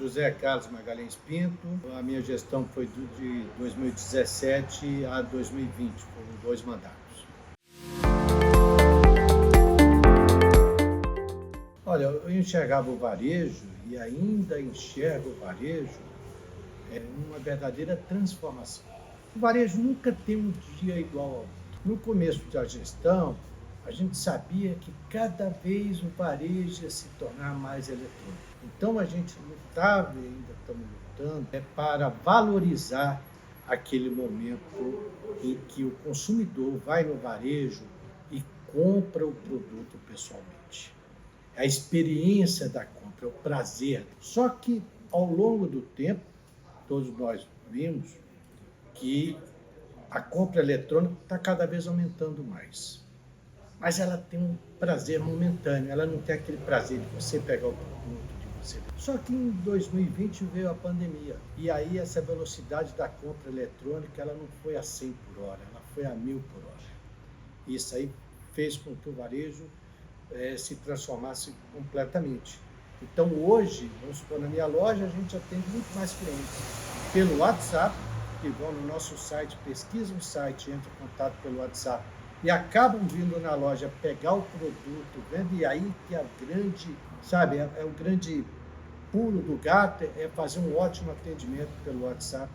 José Carlos Magalhães Pinto. A minha gestão foi de 2017 a 2020, foram 2 mandatos. Olha, eu enxergava o varejo e ainda enxergo o varejo uma verdadeira transformação. O varejo nunca tem um dia igual ao outro. No começo da gestão, a gente sabia que cada vez o varejo ia se tornar mais eletrônico. Então a gente lutava e ainda estamos lutando para valorizar aquele momento em que o consumidor vai no varejo e compra o produto pessoalmente. A experiência da compra, o prazer. Só que ao longo do tempo, todos nós vimos que a compra eletrônica está cada vez aumentando mais. Mas ela tem um prazer momentâneo, ela não tem aquele prazer de você pegar o produto de você. Só que em 2020 veio a pandemia, e aí essa velocidade da compra eletrônica ela não foi a 100 por hora, ela foi a 1000 por hora. Isso aí fez com que o varejo se transformasse completamente. Então hoje, vamos supor, na minha loja a gente atende muito mais clientes pelo WhatsApp, que vão no nosso site, pesquisam o site, entram em contato pelo WhatsApp e acabam vindo na loja pegar o produto, vendo, e aí que é a grande, sabe, é o grande pulo do gato, é fazer um ótimo atendimento pelo WhatsApp.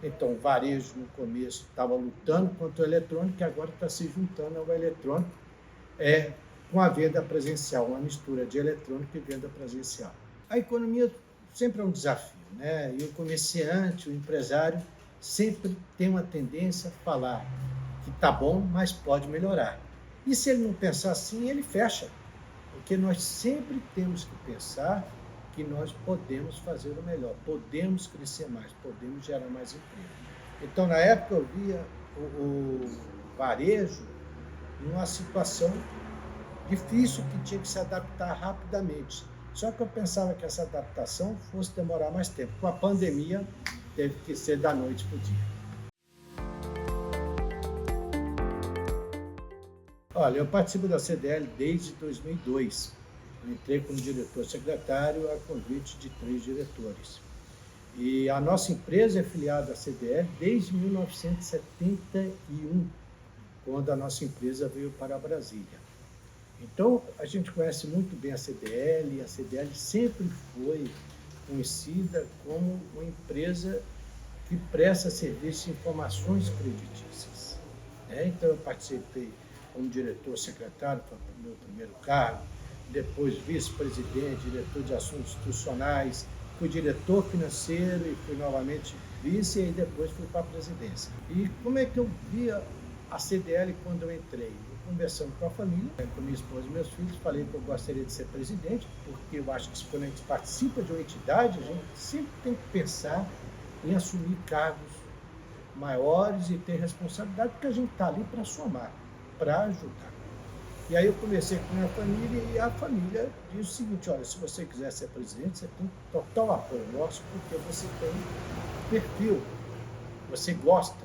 Então o varejo no começo estava lutando contra o eletrônico e agora está se juntando ao eletrônico com a venda presencial, uma mistura de eletrônico e venda presencial. A economia sempre é um desafio, né? E o comerciante, o empresário, sempre tem uma tendência a falar que está bom, mas pode melhorar. E se ele não pensar assim, ele fecha. Porque nós sempre temos que pensar que nós podemos fazer o melhor, podemos crescer mais, podemos gerar mais emprego. Então, na época, eu via o varejo numa situação difícil que tinha que se adaptar rapidamente. Só que eu pensava que essa adaptação fosse demorar mais tempo. Com a pandemia, teve que ser da noite para o dia. Olha, eu participo da CDL desde 2002. Eu entrei como diretor-secretário a convite de 3 diretores. E a nossa empresa é filiada à CDL desde 1971, quando a nossa empresa veio para Brasília. Então, a gente conhece muito bem a CDL, e a CDL sempre foi conhecida como uma empresa que presta serviço de informações creditícias. Então, eu participei como diretor-secretário, foi o meu primeiro cargo, depois vice-presidente, diretor de assuntos institucionais, fui diretor financeiro e fui novamente vice, e depois fui para a presidência. E como é que eu via a CDL quando eu entrei? Conversando com a família, com minha esposa e meus filhos, falei que eu gostaria de ser presidente, porque eu acho que quando a gente participa de uma entidade, a gente sempre tem que pensar em assumir cargos maiores e ter responsabilidade, porque a gente está ali para somar, para ajudar. E aí eu conversei com a minha família e a família disse o seguinte: olha, se você quiser ser presidente, você tem total apoio nosso, porque você tem perfil, você gosta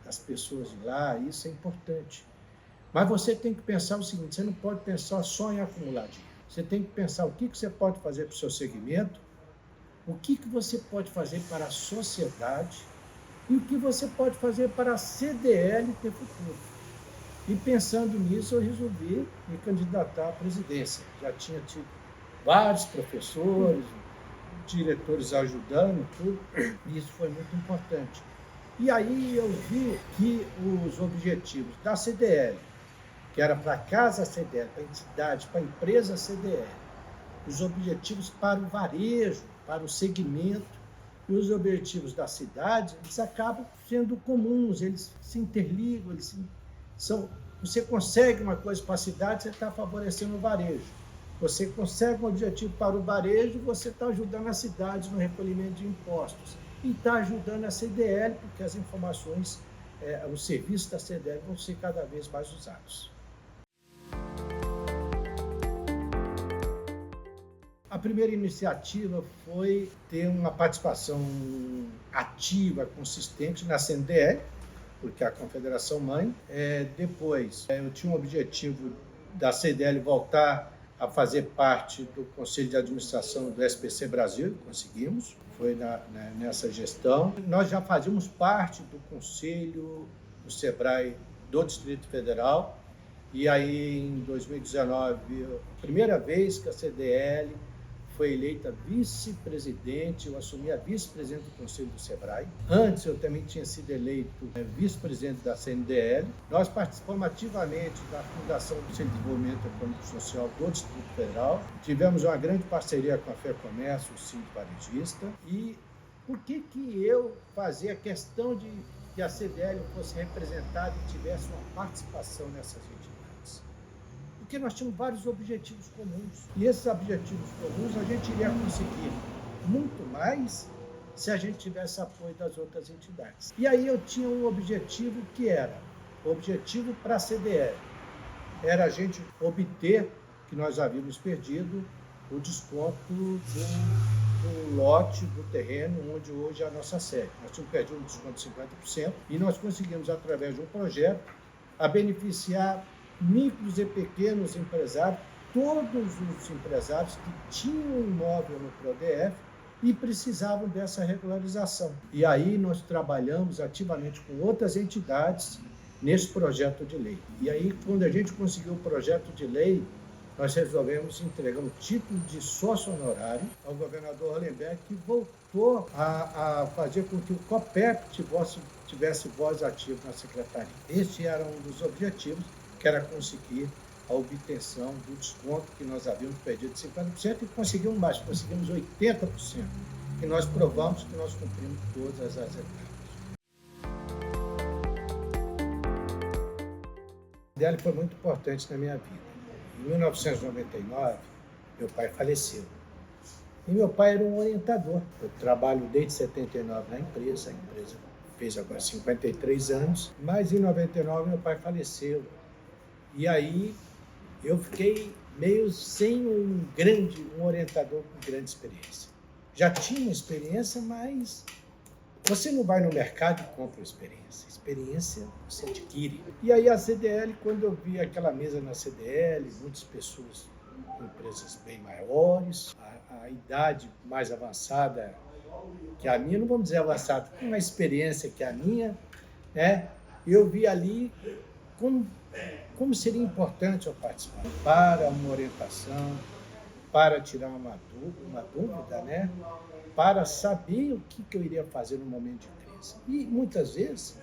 das pessoas de lá, isso é importante. Mas você tem que pensar o seguinte: você não pode pensar só em acumular dinheiro. Você tem que pensar o que você pode fazer para o seu segmento, o que você pode fazer para a sociedade e o que você pode fazer para a CDL ter futuro. E pensando nisso, eu resolvi me candidatar à presidência. Já tinha tido vários professores, diretores ajudando, tudo, e isso foi muito importante. E aí eu vi que os objetivos da CDL, que era para a casa CDL, para a entidade, para a empresa CDL, os objetivos para o varejo, para o segmento, e os objetivos da cidade, eles acabam sendo comuns, eles se interligam, você consegue uma coisa para a cidade, você está favorecendo o varejo. Você consegue um objetivo para o varejo, você está ajudando a cidade no recolhimento de impostos. E está ajudando a CDL, porque as informações, os serviços da CDL vão ser cada vez mais usados. A primeira iniciativa foi ter uma participação ativa, consistente na CNDL, porque é a Confederação Mãe. Depois, eu tinha um objetivo da CDL voltar a fazer parte do Conselho de Administração do SPC Brasil, conseguimos, foi nessa gestão. Nós já fazíamos parte do Conselho do SEBRAE do Distrito Federal, e aí em 2019, a primeira vez que a CDL foi eleita vice-presidente, eu assumi a vice-presidente do Conselho do SEBRAE. Antes eu também tinha sido eleito vice-presidente da CNDL. Nós participamos ativamente da Fundação do Centro de Desenvolvimento Econômico e Social do Distrito Federal. Tivemos uma grande parceria com a FEComércio, o Sindicato Varejista. E por que eu fazia questão de que a CDL fosse representada e tivesse uma participação nessas entidades? Porque nós tínhamos vários objetivos comuns. E esses objetivos comuns a gente iria conseguir muito mais se a gente tivesse apoio das outras entidades. E aí eu tinha um objetivo que era, o objetivo para a CDL, era a gente obter, que nós havíamos perdido, o desconto do lote, do terreno, onde hoje é a nossa sede. Nós tínhamos perdido um desconto de 50% e nós conseguimos, através de um projeto, a beneficiar micros e pequenos empresários, todos os empresários que tinham imóvel no PRODF e precisavam dessa regularização. E aí nós trabalhamos ativamente com outras entidades nesse projeto de lei. E aí, quando a gente conseguiu o projeto de lei, nós resolvemos entregar um título de sócio honorário ao governador Hollenberg, que voltou a fazer com que o COPEP tivesse voz ativa na secretaria. Este era um dos objetivos, que era conseguir a obtenção do desconto que nós havíamos perdido de 50% e conseguimos mais, conseguimos 80%, que nós provamos que nós cumprimos todas as etapas. A CDL foi muito importante na minha vida. Em 1999, meu pai faleceu. E meu pai era um orientador. Eu trabalho desde 79 na empresa, a empresa fez agora 53 anos, mas em 99 meu pai faleceu. E aí eu fiquei meio sem um orientador com grande experiência. Já tinha experiência, mas você não vai no mercado e compra experiência. Experiência você adquire. E aí a CDL, quando eu vi aquela mesa na CDL, muitas pessoas, empresas bem maiores, a idade mais avançada que a minha, não vamos dizer avançada, com uma experiência que a minha, né? Eu vi ali como seria importante eu participar para uma orientação, para tirar uma dúvida, né? Para saber o que eu iria fazer no momento de crise. E muitas vezes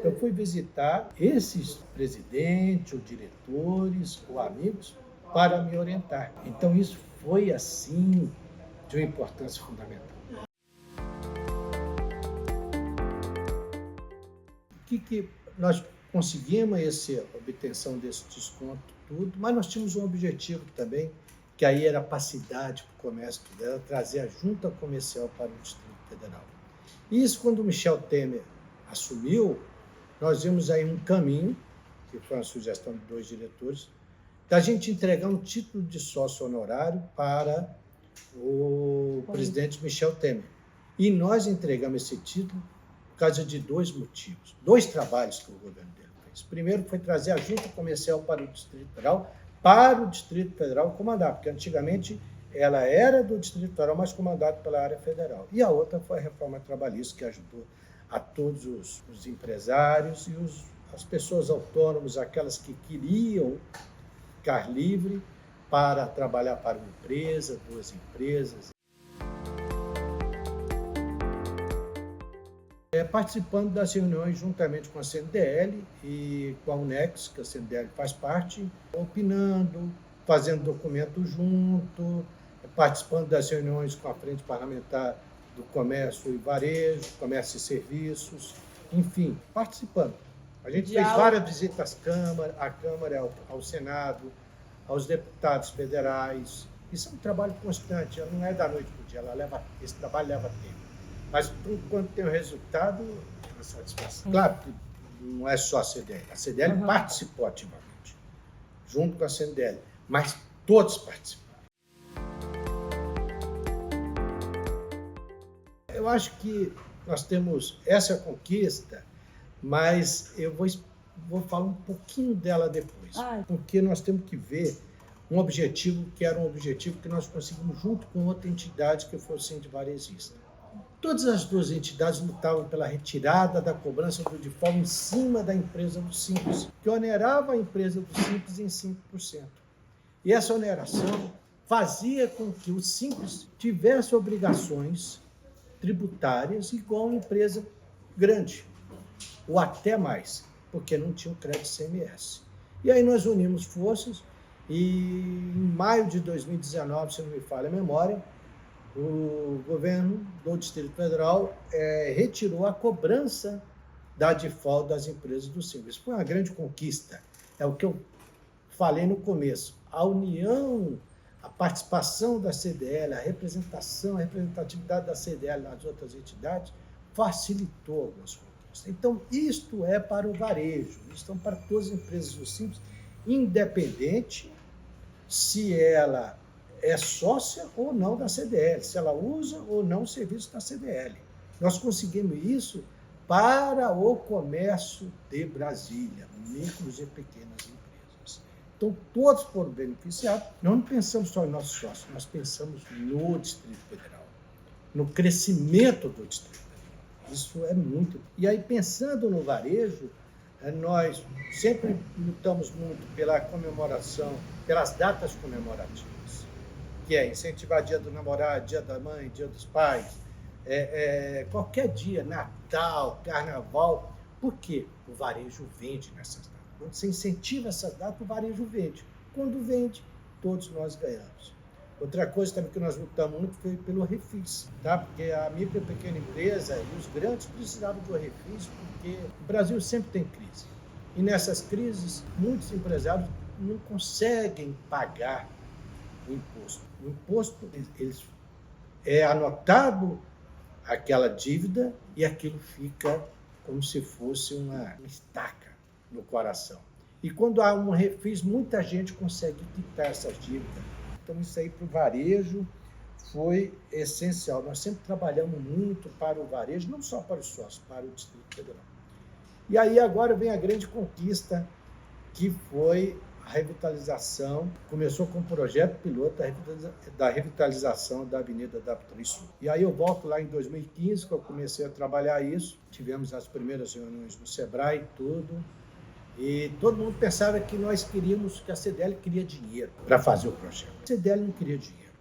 eu fui visitar esses presidentes, ou diretores, ou amigos, para me orientar. Então isso foi, assim, de uma importância fundamental. O que nós conseguimos essa obtenção desse desconto tudo, mas nós tínhamos um objetivo também, que aí era a pacidade para o comércio dela, trazer a junta comercial para o Distrito Federal. E isso, quando o Michel Temer assumiu, nós vimos aí um caminho, que foi uma sugestão de 2 diretores, da gente entregar um título de sócio honorário para o presidente Michel Temer. E nós entregamos esse título por causa de 2 motivos, 2 trabalhos que o governo dele fez. Primeiro foi trazer a junta comercial para o Distrito Federal, comandar, porque antigamente ela era do Distrito Federal, mas comandada pela área federal. E a outra foi a reforma trabalhista, que ajudou a todos os empresários e as pessoas autônomas, aquelas que queriam ficar livre para trabalhar para uma empresa, 2 empresas. Participando das reuniões juntamente com a CNDL e com a UNEX, que a CNDL faz parte, opinando, fazendo documento junto, participando das reuniões com a Frente Parlamentar do Comércio e Varejo, Comércio e Serviços, enfim, participando. A gente fez várias visitas à Câmara, ao Senado, aos deputados federais. Isso é um trabalho constante, não é da noite para o dia, esse trabalho leva tempo. Mas quando tem o resultado, é uma satisfação. Claro que não é só a CDL. A CDL participou ativamente, junto com a CNDL, mas todos participaram. Eu acho que nós temos essa conquista, mas eu vou falar um pouquinho dela depois, porque nós temos que ver um objetivo que era um objetivo que nós conseguimos junto com outra entidade, que foi o Sinde Varejista. Todas as duas entidades lutavam pela retirada da cobrança do default em cima da empresa do Simples, que onerava a empresa do Simples em 5%. E essa oneração fazia com que o Simples tivesse obrigações tributárias igual a uma empresa grande, ou até mais, porque não tinha o crédito CMS. E aí nós unimos forças e em maio de 2019, se não me falha a memória, o governo do Distrito Federal retirou a cobrança da default das empresas do Simples. Foi uma grande conquista. É o que eu falei no começo. A união, a participação da CDL, a representatividade da CDL nas outras entidades facilitou algumas conquistas. Então, isto é para o varejo, isto é para todas as empresas do Simples, independente se ela é sócia ou não da CDL, se ela usa ou não o serviço da CDL. Nós conseguimos isso para o comércio de Brasília, micros e pequenas empresas. Então, todos foram beneficiados. Nós não pensamos só em nossos sócios, nós pensamos no Distrito Federal, no crescimento do Distrito Federal. Isso é muito. E aí, pensando no varejo, nós sempre lutamos muito pela comemoração, pelas datas comemorativas, que é incentivar dia do namorado, dia da mãe, dia dos pais, qualquer dia, Natal, Carnaval. Por quê? O varejo vende nessas datas. Quando você incentiva essas datas, o varejo vende. Quando vende, todos nós ganhamos. Outra coisa também que nós lutamos muito foi pelo refis, tá? Porque a micro e pequena empresa e os grandes precisavam do refis, porque o Brasil sempre tem crise. E nessas crises, muitos empresários não conseguem pagar o imposto. O imposto, é anotado aquela dívida e aquilo fica como se fosse uma estaca no coração. E quando há um refis, muita gente consegue quitar essas dívidas. Então, isso aí para o varejo foi essencial. Nós sempre trabalhamos muito para o varejo, não só para os sócios, para o Distrito Federal. E aí agora vem a grande conquista, que foi a revitalização. Começou com o projeto piloto da revitalização da Avenida DAP3 Sul. E aí eu volto lá em 2015, que eu comecei a trabalhar isso. Tivemos as primeiras reuniões no Sebrae, tudo. E todo mundo pensava que nós queríamos, que a CDL queria dinheiro para fazer o projeto. A CDL não queria dinheiro.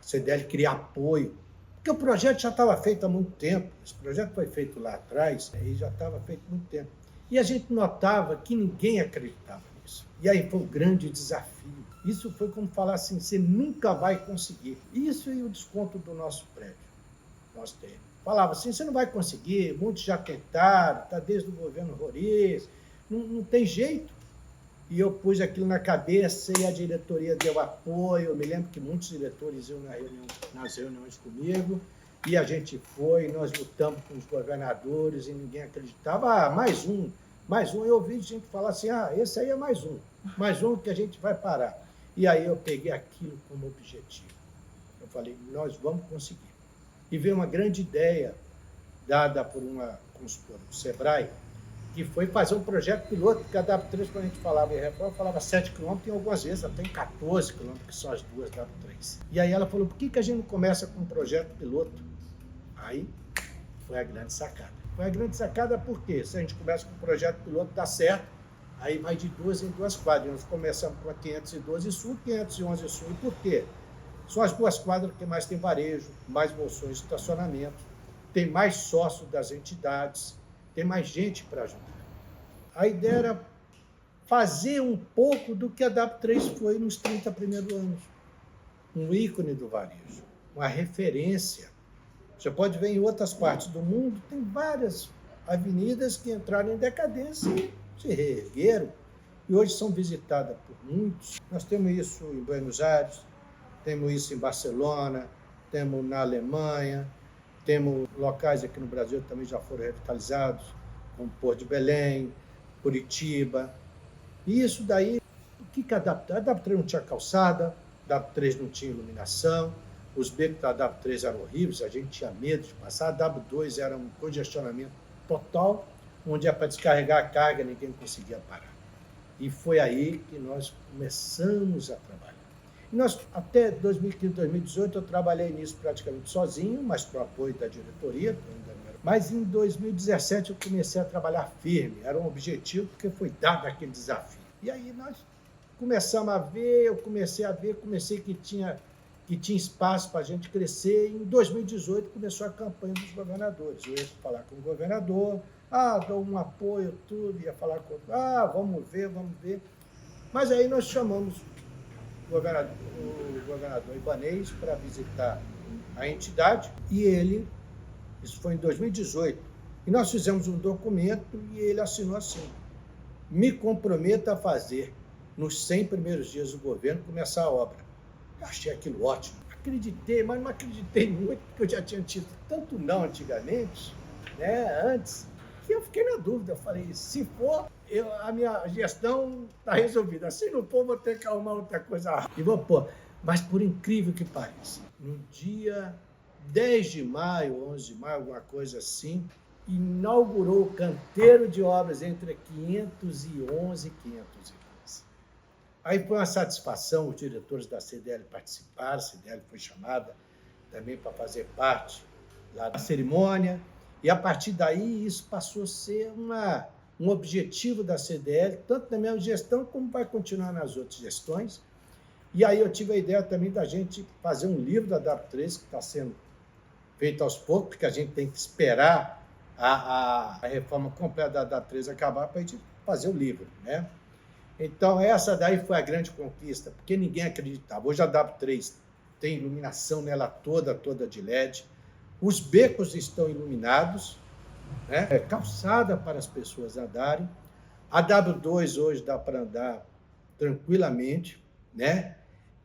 A CDL queria apoio. Porque o projeto já estava feito há muito tempo. Esse projeto foi feito lá atrás e já estava feito há muito tempo. E a gente notava que ninguém acreditava nisso. E aí foi um grande desafio. Isso foi como falar assim, você nunca vai conseguir. Isso e o desconto do nosso prédio. Nós temos. Falava assim, você não vai conseguir, muitos já tentaram, está desde o governo Roriz, não tem jeito. E eu pus aquilo na cabeça e a diretoria deu apoio. Eu me lembro que muitos diretores iam nas reuniões comigo e a gente foi, nós lutamos com os governadores e ninguém acreditava. Ah, mais um. Eu ouvi gente falar assim, esse aí é mais um que a gente vai parar. E aí eu peguei aquilo como objetivo. Eu falei, nós vamos conseguir. E veio uma grande ideia dada por uma consultora do Sebrae, que foi fazer um projeto piloto, porque a DAP3, quando a gente falava em reforma, falava 7 km, e algumas vezes até em 14 km, que são as duas DAP3. E aí ela falou, por que a gente não começa com um projeto piloto? Aí foi a grande sacada. Foi a grande sacada porque se a gente começa com um projeto piloto, dá certo, aí vai de 2 em 2 quadras. Nós começamos com a 512 Sul, 511 Sul. E por quê? São as 2 quadras que mais tem varejo, mais bolsões de estacionamento, tem mais sócios das entidades, tem mais gente para ajudar. A ideia era fazer um pouco do que a DAP3 foi nos 30 primeiros anos. Um ícone do varejo, uma referência. Você pode ver em outras partes do mundo, tem várias avenidas que entraram em decadência e se reergueram. E hoje são visitadas por muitos. Nós temos isso em Buenos Aires, temos isso em Barcelona, temos na Alemanha, temos locais aqui no Brasil que também já foram revitalizados, como Porto de Belém, Curitiba. E isso daí, o que a DAP3? A DAP3 não tinha calçada, a DAP3 não tinha iluminação, os becos da DAP3 eram horríveis, a gente tinha medo de passar, a DAP2 era um congestionamento total, onde é para descarregar a carga, ninguém conseguia parar. E foi aí que nós começamos a trabalhar. E nós, até 2015, 2018, eu trabalhei nisso praticamente sozinho, mas com o apoio da diretoria. Mas em 2017 eu comecei a trabalhar firme, era um objetivo, porque foi dado aquele desafio. E aí nós começamos a ver, eu comecei que tinha espaço para a gente crescer. E em 2018 começou a campanha dos governadores. Eu ia falar com o governador, dou um apoio, tudo, ia falar com vamos ver. Mas aí nós chamamos o governador Ibanez para visitar a entidade e ele, isso foi em 2018, e nós fizemos um documento e ele assinou assim: me comprometo a fazer, nos 100 primeiros dias do governo, começar a obra. Eu achei aquilo ótimo. Acreditei, mas não acreditei muito, porque eu já tinha tido tanto não antigamente, né, antes, que eu fiquei na dúvida. Eu falei, se for, a minha gestão está resolvida. Se não for, vou ter que arrumar outra coisa. E vou pôr. Mas, por incrível que pareça, no dia 10 de maio, 11 de maio, alguma coisa assim, inaugurou o canteiro de obras entre 511 e 512. Aí foi uma satisfação, os diretores da CDL participaram, a CDL foi chamada também para fazer parte lá da cerimônia, e a partir daí isso passou a ser um objetivo da CDL, tanto na minha gestão como vai continuar nas outras gestões. E aí eu tive a ideia também da gente fazer um livro da W3, que está sendo feito aos poucos, porque a gente tem que esperar a reforma completa da W3 acabar para a gente fazer o livro, né? Então, essa daí foi a grande conquista, porque ninguém acreditava. Hoje a W3 tem iluminação nela toda de LED, os becos estão iluminados, né? É calçada para as pessoas andarem. A W2 hoje dá para andar tranquilamente, né?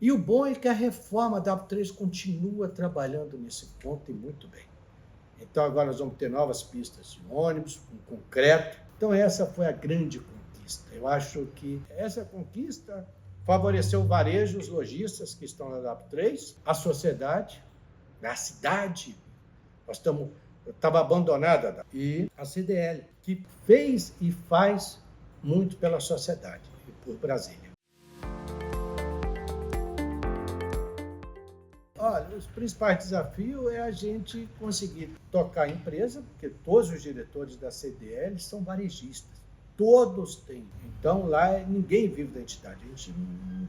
E o bom é que a reforma da W3 continua trabalhando nesse ponto e muito bem. Então, agora nós vamos ter novas pistas de ônibus, com concreto. Então, essa foi a grande conquista. Eu acho que essa conquista favoreceu o varejo, os lojistas que estão na W3, a sociedade, a cidade. Estava abandonada. E a CDL, que fez e faz muito pela sociedade e por Brasília. Olha, os principais desafios é a gente conseguir tocar a empresa, porque todos os diretores da CDL são varejistas. Todos têm. Então, lá ninguém vive da entidade. A gente não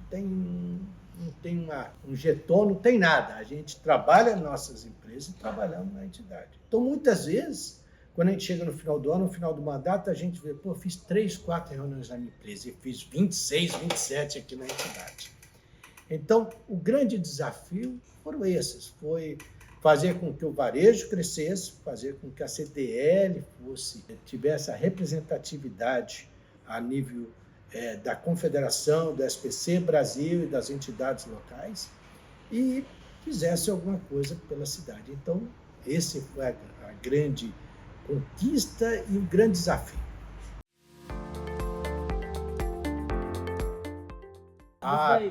tem um jeton, não tem nada. A gente trabalha nas nossas empresas e trabalhamos na entidade. Então, muitas vezes, quando a gente chega no final do ano, no final do mandato, a gente vê, fiz 3, 4 reuniões na minha empresa e fiz 26, 27 aqui na entidade. Então, o grande desafio foram esses. Foi fazer com que o varejo crescesse, fazer com que a CDL tivesse a representatividade a nível da Confederação, do SPC Brasil e das entidades locais e fizesse alguma coisa pela cidade. Então, esse foi a grande conquista e o grande desafio.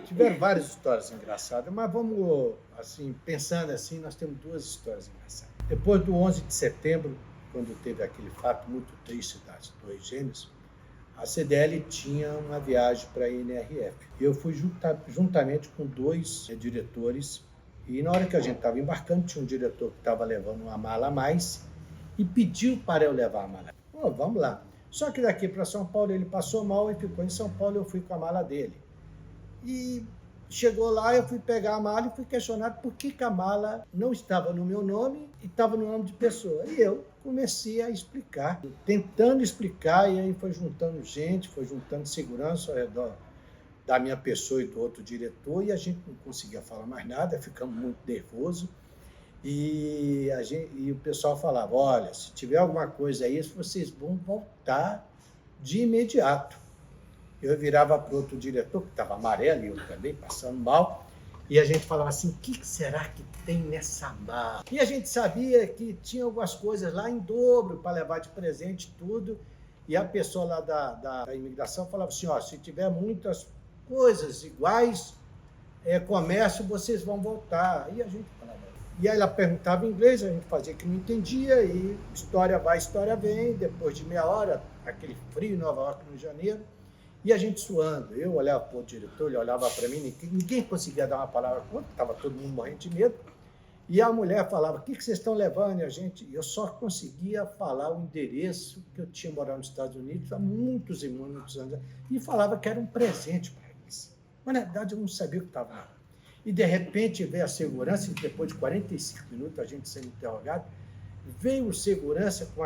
Tiveram várias histórias engraçadas, mas vamos, assim, pensando assim, nós temos 2 histórias engraçadas. Depois do 11 de setembro, quando teve aquele fato muito triste das 2 gêmeos, a CDL tinha uma viagem para a INRF. Eu fui juntamente com 2 diretores, e na hora que a gente estava embarcando, tinha um diretor que estava levando uma mala a mais e pediu para eu levar a mala. Vamos lá. Só que daqui para São Paulo ele passou mal e ficou em São Paulo, eu fui com a mala dele. E chegou lá, eu fui pegar a mala e fui questionado por que a mala não estava no meu nome e estava no nome de pessoa. E eu comecei a explicar, tentando explicar, e aí foi juntando gente, foi juntando segurança ao redor da minha pessoa e do outro diretor, e a gente não conseguia falar mais nada, ficamos muito nervosos. E o pessoal falava, olha, se tiver alguma coisa aí, vocês vão voltar de imediato. Eu virava para o outro diretor, que estava amarelo, e eu também, passando mal, e a gente falava assim, o que será que tem nessa mala? E a gente sabia que tinha algumas coisas lá em dobro para levar de presente, tudo, e a pessoa lá da imigração falava assim, se tiver muitas coisas iguais, comércio, vocês vão voltar. E a gente falava. E aí ela perguntava em inglês, a gente fazia que não entendia, e história vai, história vem, depois de meia hora, aquele frio em Nova York, no janeiro, E a gente suando, eu olhava para o diretor, ele olhava para mim, ninguém conseguia dar uma palavra contra, estava todo mundo morrendo de medo. E a mulher falava, o que vocês estão levando? E a gente, eu só conseguia falar o endereço que eu tinha morado nos Estados Unidos há muitos e muitos anos, e falava que era um presente para eles. Mas, na verdade, eu não sabia o que estava lá. E, de repente, veio a segurança, e depois de 45 minutos, a gente sendo interrogado, veio o segurança com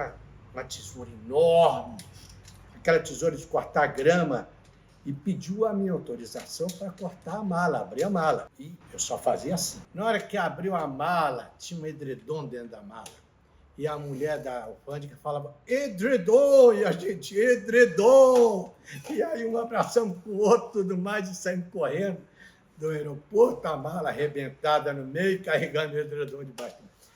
uma tesoura enorme, aquela tesoura de cortar grama, e pediu a minha autorização para cortar a mala, abrir a mala. E eu só fazia assim. Na hora que abriu a mala, tinha um edredom dentro da mala. E a mulher da alfândega falava, edredom! E a gente, edredom! E aí um abraçamos com o outro, tudo mais, e saímos correndo do aeroporto, a mala arrebentada no meio, carregando o edredom debaixo.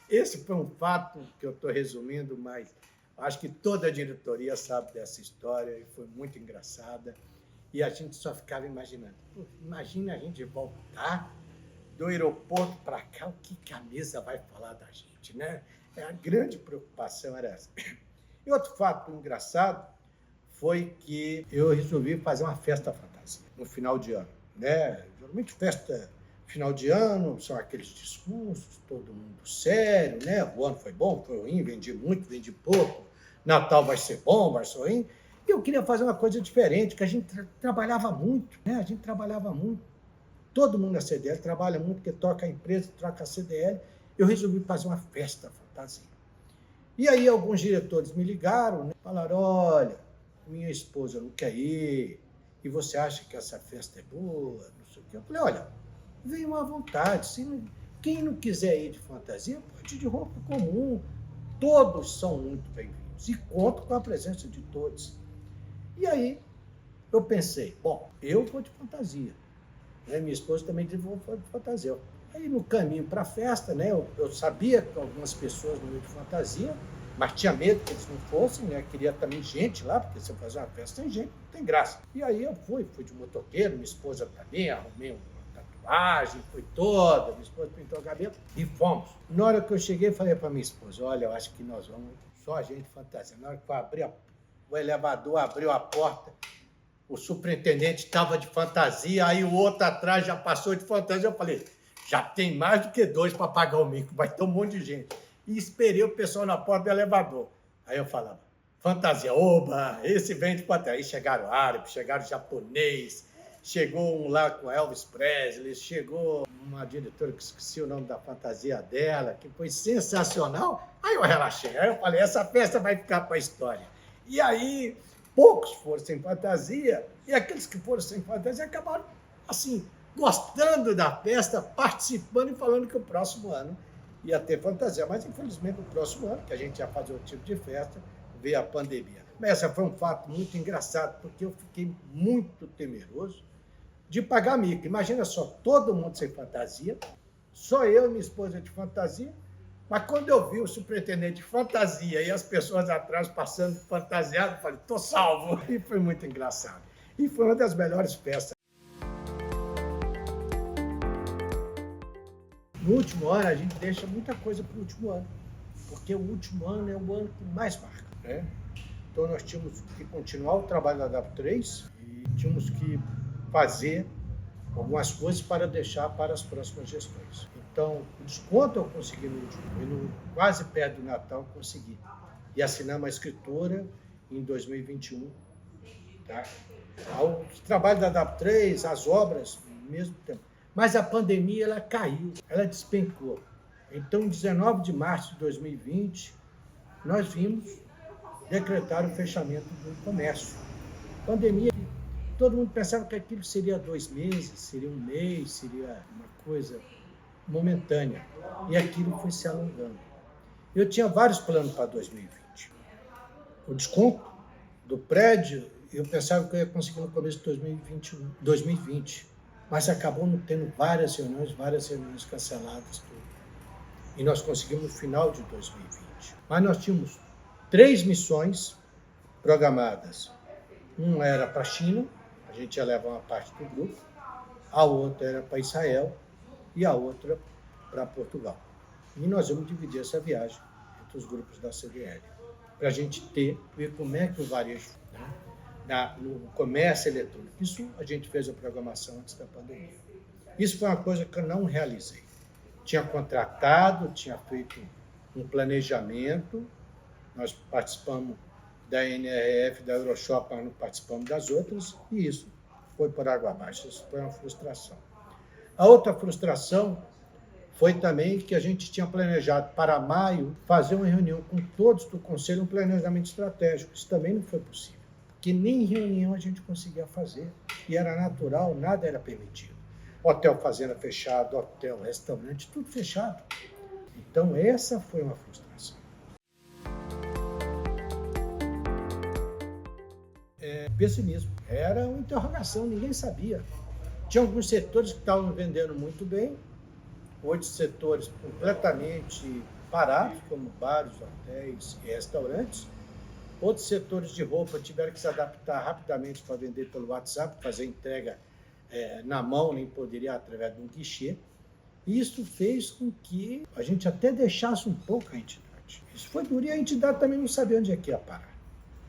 Esse foi um fato que eu estou resumindo, mas acho que toda a diretoria sabe dessa história e foi muito engraçada. E a gente só ficava imaginando. Imagina a gente voltar do aeroporto para cá, o que a mesa vai falar da gente, né? A grande preocupação era essa. E outro fato engraçado foi que eu resolvi fazer uma festa fantasia no final de ano, né? Geralmente festa final de ano são aqueles discursos, todo mundo sério, né? O ano foi bom, foi ruim, vendi muito, vendi pouco. Natal vai ser bom, vai ser ruim. E eu queria fazer uma coisa diferente, que a gente trabalhava muito, né? A gente trabalhava muito. Todo mundo na CDL trabalha muito, porque toca a empresa, troca a CDL. Eu resolvi fazer uma festa fantasia. E aí alguns diretores me ligaram, né? Falaram, olha, minha esposa não quer ir, e você acha que essa festa é boa? Não sei o quê. Eu falei, olha, venham à vontade. Quem não quiser ir de fantasia, pode ir de roupa comum. Todos são muito bem-vindos. E conto com a presença de todos. E aí eu pensei, bom, eu vou de fantasia. Né? Minha esposa também disse, vou de fantasia. Aí no caminho para a festa, né, eu sabia que algumas pessoas não iam de fantasia, mas tinha medo que eles não fossem, né? Queria também gente lá, porque se eu fazer uma festa sem gente, não tem graça. E aí eu fui de motoqueiro, minha esposa também, arrumei uma tatuagem, foi toda, minha esposa pintou o cabelo e fomos. Na hora que eu cheguei, falei para minha esposa, olha, eu acho que nós vamos só a gente de fantasia. Na hora que eu abri o elevador, abriu a porta, o superintendente estava de fantasia, aí o outro atrás já passou de fantasia. Eu falei, já tem mais do que dois para pagar o mico, vai ter um monte de gente. E esperei o pessoal na porta do elevador. Aí eu falava, fantasia, oba, esse vem de fantasia. Aí chegaram árabes, chegaram japonês, chegou um lá com Elvis Presley, chegou uma diretora que esqueci o nome da fantasia dela, que foi sensacional. Aí eu relaxei, aí eu falei, essa festa vai ficar para a história. E aí, poucos foram sem fantasia, e aqueles que foram sem fantasia acabaram, assim, gostando da festa, participando e falando que o próximo ano ia ter fantasia. Mas, infelizmente, o próximo ano, que a gente ia fazer outro tipo de festa, veio a pandemia. Mas esse foi um fato muito engraçado, porque eu fiquei muito temeroso de pagar mico. Imagina só, todo mundo sem fantasia, só eu e minha esposa de fantasia. Mas quando eu vi o superintendente de fantasia e as pessoas atrás passando fantasiado, eu falei, tô salvo. E foi muito engraçado. E foi uma das melhores festas. No último ano, a gente deixa muita coisa para o último ano, porque o último ano é o ano que mais marca, né? Então, nós tínhamos que continuar o trabalho da DAP3 e tínhamos que fazer algumas coisas para deixar para as próximas gestões. Então, o desconto eu consegui no último, quase perto do Natal eu consegui. E assinar uma escritura em 2021. Tá? O trabalho da DAP3, as obras, no mesmo tempo. Mas a pandemia, ela caiu, ela despencou. Então, em 19 de março de 2020, nós vimos decretar o fechamento do comércio. Pandemia, todo mundo pensava que aquilo seria 2 meses, seria 1 mês, seria uma coisa momentânea. E aquilo foi se alongando. Eu tinha vários planos para 2020. O desconto do prédio, eu pensava que eu ia conseguir no começo de 2020. Mas acabou não tendo várias reuniões canceladas. Tudo. E nós conseguimos no final de 2020. Mas nós tínhamos 3 missões programadas. Uma era para a China, a gente ia levar uma parte do grupo. A outra era para Israel e a outra para Portugal. E nós vamos dividir essa viagem entre os grupos da CDL, para a gente ver como é que o varejo, né, no comércio eletrônico. Isso a gente fez a programação antes da pandemia. Isso foi uma coisa que eu não realizei. Tinha contratado, tinha feito um planejamento, nós participamos da NRF, da Euroshop, mas não participamos das outras, e isso foi por água abaixo. Isso foi uma frustração. A outra frustração foi também que a gente tinha planejado para maio fazer uma reunião com todos do Conselho, um planejamento estratégico. Isso também não foi possível, porque nem reunião a gente conseguia fazer, e era natural, nada era permitido. Hotel fazenda fechado, hotel, restaurante, tudo fechado. Então, essa foi uma frustração. Pessimismo. Era uma interrogação, ninguém sabia. Tinha alguns setores que estavam vendendo muito bem, outros setores completamente parados, como bares, hotéis e restaurantes. Outros setores de roupa tiveram que se adaptar rapidamente para vender pelo WhatsApp, fazer entrega na mão, nem poderia através de um guichê. Isso fez com que a gente até deixasse um pouco a entidade. Isso foi duro e a entidade também não sabia onde é que ia parar.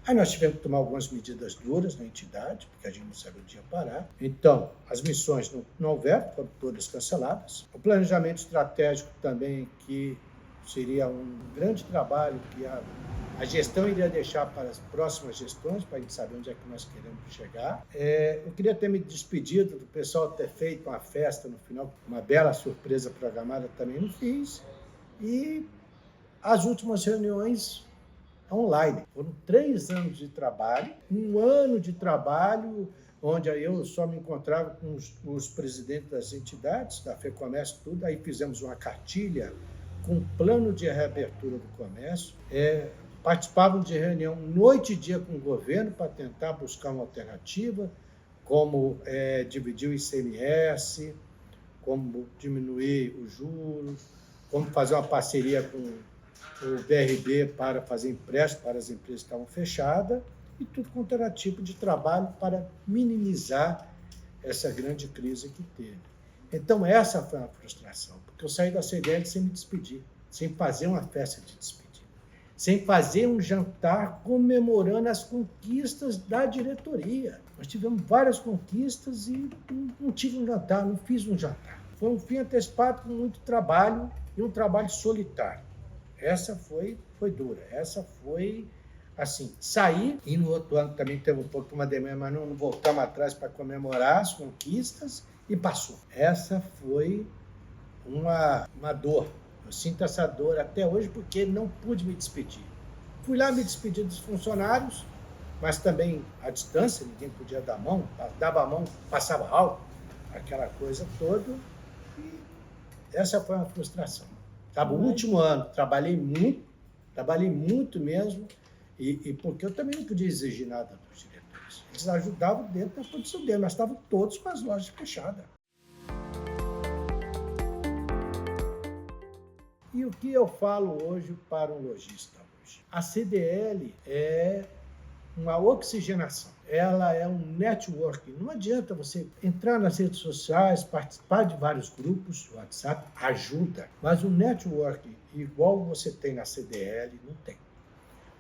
Aí nós tivemos que tomar algumas medidas duras na entidade, porque a gente não sabia onde ia parar. Então, as missões não houveram, foram todas canceladas. O planejamento estratégico também, que seria um grande trabalho que a gestão iria deixar para as próximas gestões, para a gente saber onde é que nós queremos chegar. Eu queria ter me despedido do pessoal, ter feito uma festa no final, uma bela surpresa programada, também não fiz. E as últimas reuniões online. Foram 3 anos de trabalho, 1 ano de trabalho, onde eu só me encontrava com os presidentes das entidades, da FEComércio, tudo. Aí fizemos uma cartilha com um plano de reabertura do comércio. Participavam de reunião noite e dia com o governo para tentar buscar uma alternativa, como dividir o ICMS, como diminuir os juros, como fazer uma parceria com o BRB para fazer empréstimo para as empresas que estavam fechadas, e tudo quanto era tipo de trabalho para minimizar essa grande crise que teve. Então, essa foi uma frustração, porque eu saí da CDL sem me despedir, sem fazer uma festa de despedida, sem fazer um jantar comemorando as conquistas da diretoria. Nós tivemos várias conquistas e não tive um jantar, não fiz um jantar. Foi um fim antecipado com muito trabalho e um trabalho solitário. Essa foi dura, essa foi, assim, sair, e no outro ano também teve um pouco uma demanda, mas não voltamos atrás para comemorar as conquistas, e passou. Essa foi uma dor. Eu sinto essa dor até hoje porque não pude me despedir. Fui lá me despedir dos funcionários, mas também à distância, ninguém podia dar a mão, dava a mão, passava álcool, aquela coisa toda, e essa foi uma frustração. O último ano, trabalhei muito mesmo, e porque eu também não podia exigir nada dos diretores. Eles ajudavam dentro da produção deles, mas estavam todos com as lojas fechadas. E o que eu falo hoje para um lojista? A CDL é uma oxigenação. Ela é um networking. Não adianta você entrar nas redes sociais, participar de vários grupos, o WhatsApp ajuda, mas o networking igual você tem na CDL, não tem.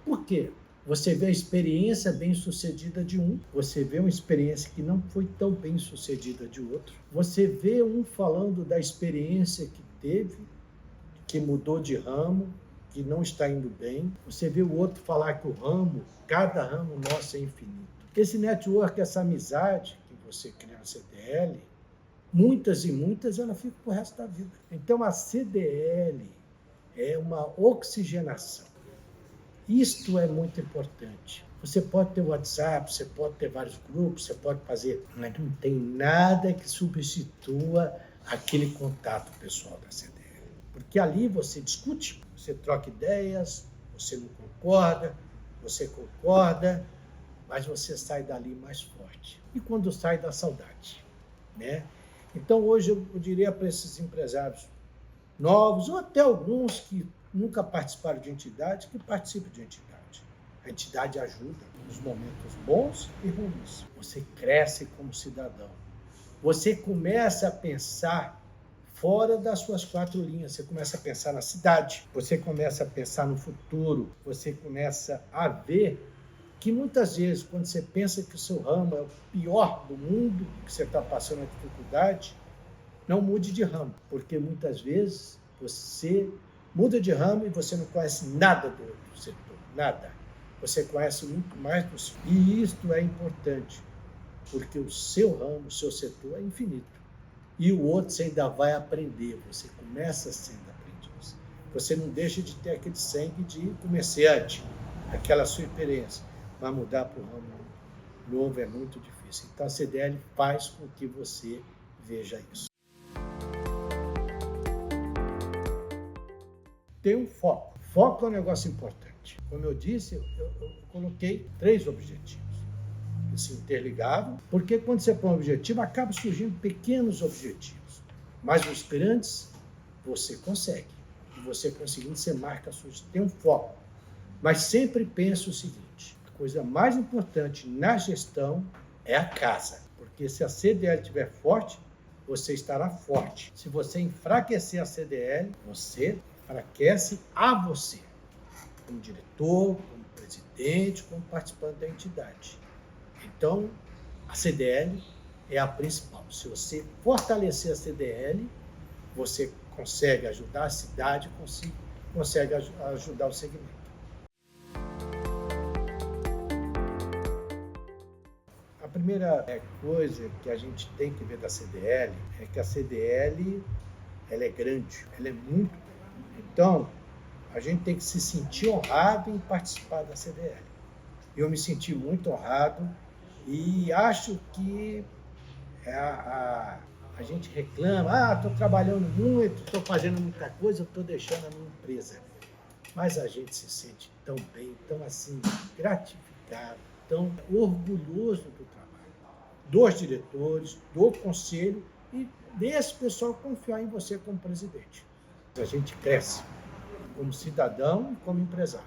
Por quê? Você vê a experiência bem-sucedida de um, você vê uma experiência que não foi tão bem-sucedida de outro, você vê um falando da experiência que teve, que mudou de ramo, que não está indo bem, você vê o outro falar que cada ramo nosso é infinito. Esse network, essa amizade que você cria na CDL, muitas e muitas, ela fica pro resto da vida. Então, a CDL é uma oxigenação. Isto é muito importante. Você pode ter WhatsApp, você pode ter vários grupos, você pode fazer, mas não tem nada que substitua aquele contato pessoal da CDL. Porque ali você discute, você troca ideias, você não concorda, você concorda, mas você sai dali mais forte. E quando sai, dá saudade, né? Então, hoje, eu diria para esses empresários novos, ou até alguns que nunca participaram de entidade, que participem de entidade. A entidade ajuda nos momentos bons e ruins. Você cresce como cidadão. Você começa a pensar fora das suas 4 linhas. Você começa a pensar na cidade, você começa a pensar no futuro, você começa a ver que muitas vezes, quando você pensa que o seu ramo é o pior do mundo, que você está passando a dificuldade, não mude de ramo, porque muitas vezes você muda de ramo e você não conhece nada do outro setor, nada. Você conhece muito mais do seu. E isto é importante, porque o seu ramo, o seu setor é infinito. E o outro você ainda vai aprender, você começa sendo aprendiz. Você não deixa de ter aquele sangue de comerciante, aquela sua experiência. Mas mudar para o ramo novo é muito difícil. Então a CDL faz com que você veja isso. Tem um foco. Foco é um negócio importante. Como eu disse, eu coloquei 3 objetivos. Eles se interligavam, porque quando você põe um objetivo, acaba surgindo pequenos objetivos. Mas os grandes, você consegue. E você conseguindo, você marca a sua... Tem um foco. Mas sempre pense o seguinte, a coisa mais importante na gestão é a casa. Porque se a CDL estiver forte, você estará forte. Se você enfraquecer a CDL, você enfraquece a você, como diretor, como presidente, como participante da entidade. Então, a CDL é a principal. Se você fortalecer a CDL, você consegue ajudar a cidade, consegue ajudar o segmento. A primeira coisa que a gente tem que ver da CDL é que a CDL ela é grande, ela é muito grande. Então, a gente tem que se sentir honrado em participar da CDL. Eu me senti muito honrado e acho que a gente reclama, estou trabalhando muito, estou fazendo muita coisa, estou deixando a minha empresa. Mas a gente se sente tão bem, tão assim, gratificado, tão orgulhoso do trabalho, dos diretores, do conselho e desse pessoal confiar em você como presidente. A gente cresce como cidadão e como empresário.